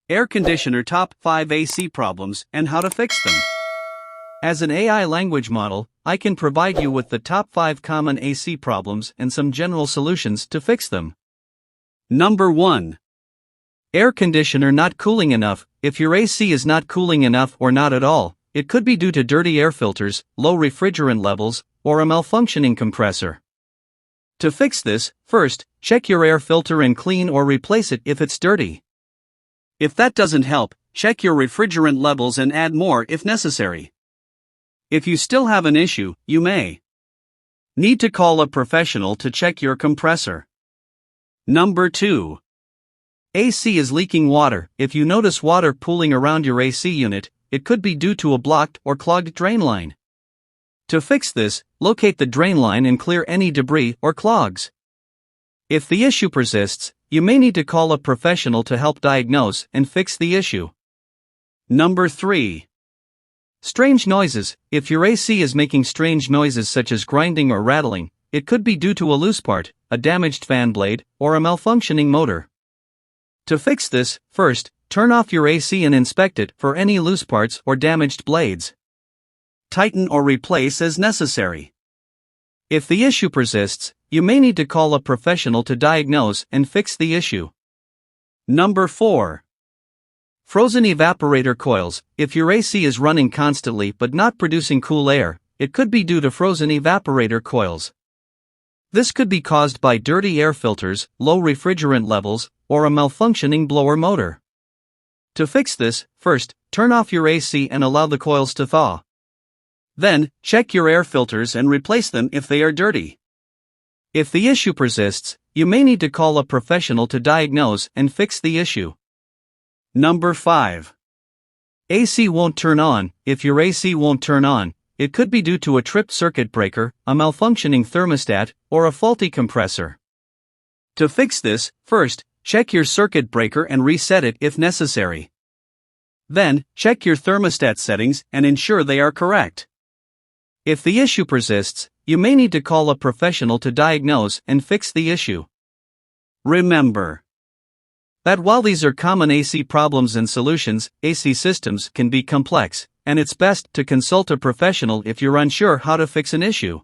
Air conditioner top 5 AC problems and how to fix them. As an AI language model, I can provide you with the top 5 common AC problems and some general solutions to fix them. Number 1. Air conditioner not cooling enough. If your AC is not cooling enough or not at all, it could be due to dirty air filters, low refrigerant levels, or a malfunctioning compressor. To fix this, first, check your air filter and clean or replace it if it's dirty. If that doesn't help, check your refrigerant levels and add more if necessary. If you still have an issue, you may need to call a professional to check your compressor. Number 2. AC is leaking water. If you notice water pooling around your AC unit, it could be due to a blocked or clogged drain line. To fix this, locate the drain line and clear any debris or clogs. If the issue persists, you may need to call a professional to help diagnose and fix the issue. Number 3. Strange noises. If your AC is making strange noises such as grinding or rattling, it could be due to a loose part, a damaged fan blade, or a malfunctioning motor. To fix this, first, turn off your AC and inspect it for any loose parts or damaged blades. Tighten or replace as necessary. If the issue persists, you may need to call a professional to diagnose and fix the issue. Number 4. Frozen evaporator coils. If your AC is running constantly but not producing cool air, it could be due to frozen evaporator coils. This could be caused by dirty air filters, low refrigerant levels, or a malfunctioning blower motor. To fix this, first, turn off your AC and allow the coils to thaw. Then, check your air filters and replace them if they are dirty. If the issue persists, you may need to call a professional to diagnose and fix the issue. Number 5. AC won't turn on. If your AC won't turn on, it could be due to a tripped circuit breaker, a malfunctioning thermostat, or a faulty compressor. To fix this, first, check your circuit breaker and reset it if necessary. Then, check your thermostat settings and ensure they are correct. If the issue persists, you may need to call a professional to diagnose and fix the issue. Remember that while these are common AC problems and solutions, AC systems can be complex, and it's best to consult a professional if you're unsure how to fix an issue.